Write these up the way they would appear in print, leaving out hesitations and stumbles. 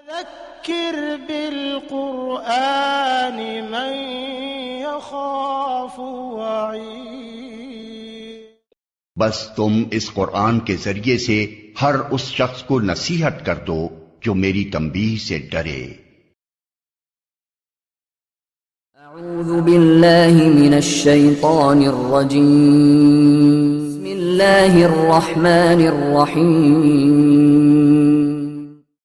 ذکر بالقرآن من یخاف وعید۔ بس تم اس قرآن کے ذریعے سے ہر اس شخص کو نصیحت کر دو جو میری تنبیہ سے ڈرے۔ اعوذ باللہ من الشیطان الرجیم، بسم اللہ الرحمن الرحیم۔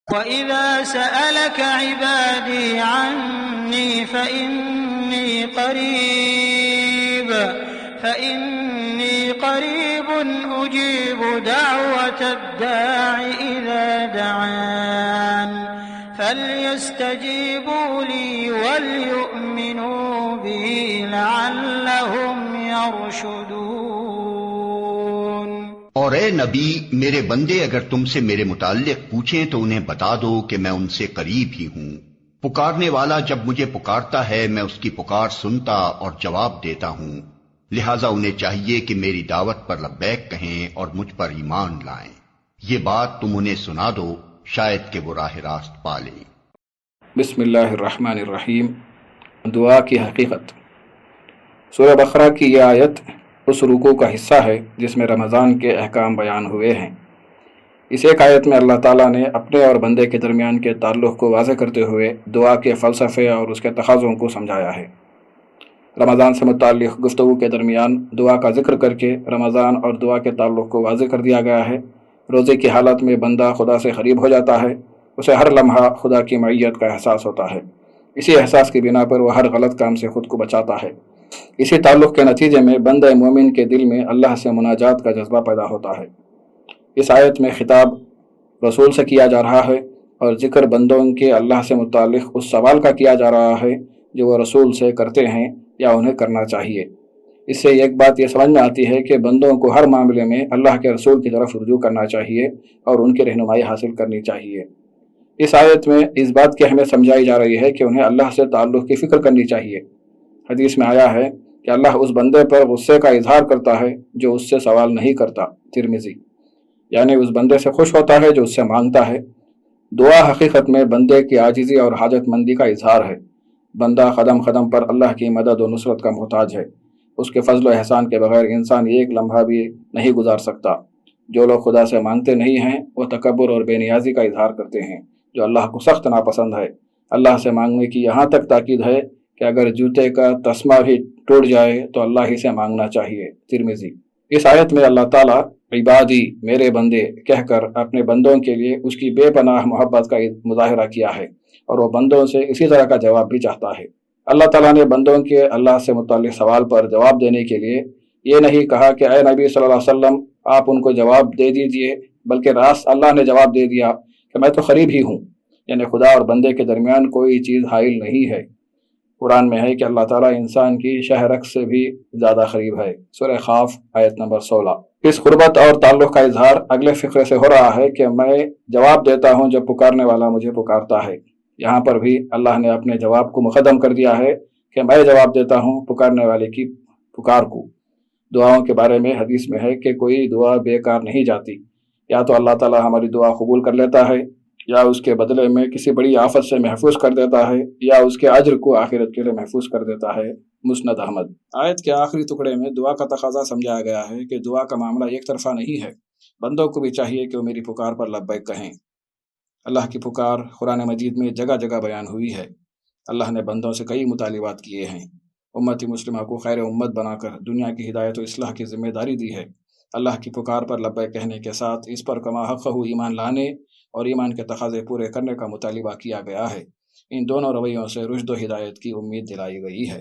وَإِذَا سَأَلَكَ عِبَادِي عَنِّي فَإِنِّي قَرِيبٌ أُجِيبُ دَعْوَةَ الدَّاعِ إِذَا دَعَانِ فَلْيَسْتَجِيبُوا لِي وَلْيُؤْمِنُوا بِي لَعَلَّهُمْ يَرْشُدُونَ۔ اور اے نبی، میرے بندے اگر تم سے میرے متعلق پوچھیں تو انہیں بتا دو کہ میں ان سے قریب ہی ہوں۔ پکارنے والا جب مجھے پکارتا ہے میں اس کی پکار سنتا اور جواب دیتا ہوں، لہٰذا انہیں چاہیے کہ میری دعوت پر لبیک کہیں اور مجھ پر ایمان لائیں۔ یہ بات تم انہیں سنا دو، شاید کہ وہ راہ راست پا لیں۔ بسم اللہ الرحمن الرحیم۔ دعا کی حقیقت۔ سورہ بقرہ کی یہ آیت اس رکوع کا حصہ ہے جس میں رمضان کے احکام بیان ہوئے ہیں۔ اس ایک آیت میں اللہ تعالیٰ نے اپنے اور بندے کے درمیان کے تعلق کو واضح کرتے ہوئے دعا کے فلسفے اور اس کے تقاضوں کو سمجھایا ہے۔ رمضان سے متعلق گفتگو کے درمیان دعا کا ذکر کر کے رمضان اور دعا کے تعلق کو واضح کر دیا گیا ہے۔ روزے کی حالت میں بندہ خدا سے قریب ہو جاتا ہے، اسے ہر لمحہ خدا کی معیت کا احساس ہوتا ہے، اسی احساس کی بنا پر وہ ہر غلط کام سے خود کو بچاتا ہے۔ اسی تعلق کے نتیجے میں بندہ مومن کے دل میں اللہ سے مناجات کا جذبہ پیدا ہوتا ہے۔ اس آیت میں خطاب رسول سے کیا جا رہا ہے اور ذکر بندوں کے اللہ سے متعلق اس سوال کا کیا جا رہا ہے جو وہ رسول سے کرتے ہیں یا انہیں کرنا چاہیے۔ اس سے ایک بات یہ سمجھ میں آتی ہے کہ بندوں کو ہر معاملے میں اللہ کے رسول کی طرف رجوع کرنا چاہیے اور ان کی رہنمائی حاصل کرنی چاہیے۔ اس آیت میں اس بات کی اہمیت سمجھائی جا رہی ہے کہ انہیں اللہ سے تعلق کی فکر کرنی چاہیے۔ حدیث میں آیا ہے کہ اللہ اس بندے پر غصے کا اظہار کرتا ہے جو اس سے سوال نہیں کرتا، ترمذی، یعنی اس بندے سے خوش ہوتا ہے جو اس سے مانگتا ہے۔ دعا حقیقت میں بندے کی عاجزی اور حاجت مندی کا اظہار ہے۔ بندہ قدم قدم پر اللہ کی مدد و نصرت کا محتاج ہے۔ اس کے فضل و احسان کے بغیر انسان ایک لمحہ بھی نہیں گزار سکتا۔ جو لوگ خدا سے مانگتے نہیں ہیں وہ تکبر اور بے نیازی کا اظہار کرتے ہیں جو اللہ کو سخت ناپسند ہے۔ اللہ سے مانگنے کی یہاں تک تاکید ہے کہ اگر جوتے کا تسمہ بھی ٹوٹ جائے تو اللہ ہی سے مانگنا چاہیے، ترمذی۔ اس آیت میں اللہ تعالیٰ عبادی، میرے بندے کہہ کر اپنے بندوں کے لیے اس کی بے پناہ محبت کا مظاہرہ کیا ہے اور وہ بندوں سے اسی طرح کا جواب بھی چاہتا ہے۔ اللہ تعالیٰ نے بندوں کے اللہ سے متعلق سوال پر جواب دینے کے لیے یہ نہیں کہا کہ اے نبی صلی اللہ علیہ وسلم آپ ان کو جواب دے دیجئے، بلکہ راست اللہ نے جواب دے دیا کہ میں تو قریب ہی ہوں، یعنی خدا اور بندے کے درمیان کوئی چیز حائل نہیں ہے۔ قرآن میں ہے کہ اللہ تعالیٰ انسان کی شہ رگ سے بھی زیادہ قریب ہے، سورہ قاف آیت نمبر 16۔ اس قربت اور تعلق کا اظہار اگلے فقرے سے ہو رہا ہے کہ میں جواب دیتا ہوں جب پکارنے والا مجھے پکارتا ہے۔ یہاں پر بھی اللہ نے اپنے جواب کو مقدم کر دیا ہے کہ میں جواب دیتا ہوں پکارنے والے کی پکار کو۔ دعاؤں کے بارے میں حدیث میں ہے کہ کوئی دعا بیکار نہیں جاتی، یا تو اللہ تعالیٰ ہماری دعا قبول کر لیتا ہے یا اس کے بدلے میں کسی بڑی آفت سے محفوظ کر دیتا ہے یا اس کے اجر کو آخرت کے لیے محفوظ کر دیتا ہے، مسند احمد۔ آیت کے آخری ٹکڑے میں دعا کا تقاضا سمجھایا گیا ہے کہ دعا کا معاملہ ایک طرفہ نہیں ہے، بندوں کو بھی چاہیے کہ وہ میری پکار پر لبیک کہیں۔ اللہ کی پکار قرآن مجید میں جگہ جگہ بیان ہوئی ہے۔ اللہ نے بندوں سے کئی مطالبات کیے ہیں۔ امتی مسلمہ کو خیر امت بنا کر دنیا کی ہدایت و اصلاح کی ذمہ داری دی ہے۔ اللہ کی پکار پر لبیک کہنے کے ساتھ اس پر کما حقہ ایمان لانے اور ایمان کے تقاضے پورے کرنے کا مطالبہ کیا گیا ہے۔ ان دونوں رویوں سے رشد و ہدایت کی امید دلائی گئی ہے۔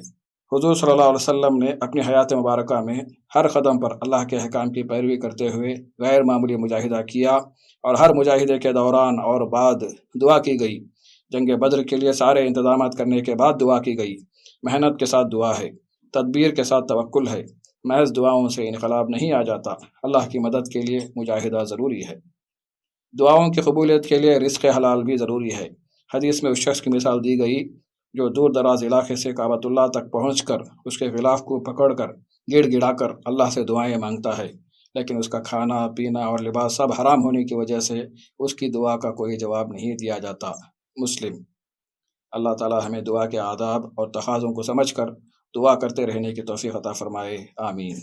حضور صلی اللہ علیہ وسلم نے اپنی حیات مبارکہ میں ہر قدم پر اللہ کے احکام کی پیروی کرتے ہوئے غیر معمولی مجاہدہ کیا، اور ہر مجاہدے کے دوران اور بعد دعا کی گئی۔ جنگ بدر کے لیے سارے انتظامات کرنے کے بعد دعا کی گئی۔ محنت کے ساتھ دعا ہے، تدبیر کے ساتھ توکل ہے، محض دعاؤں سے انقلاب نہیں آ جاتا۔ اللہ کی مدد کے لیے مجاہدہ ضروری ہے۔ دعاؤں کی قبولیت کے لیے رزق حلال بھی ضروری ہے۔ حدیث میں اس شخص کی مثال دی گئی جو دور دراز علاقے سے کعبۃ اللہ تک پہنچ کر اس کے غلاف کو پکڑ کر گڑ گڑا کر اللہ سے دعائیں مانگتا ہے، لیکن اس کا کھانا پینا اور لباس سب حرام ہونے کی وجہ سے اس کی دعا کا کوئی جواب نہیں دیا جاتا۔ مسلم۔ اللہ تعالی ہمیں دعا کے آداب اور تقاضوں کو سمجھ کر دعا کرتے رہنے کی توفیق عطا فرمائے، آمین۔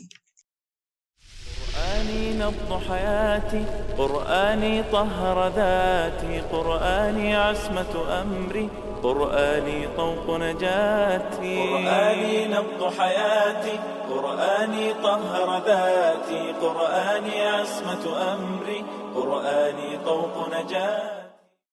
قرآني نبض حياتي، قرآني طهر ذاتي، قرآني عصمة أمري، قرآني طوق نجاتي. قرآني نبض حياتي، قرآني طهر ذاتي، قرآني عصمة أمري، قرآني طوق نجاتي.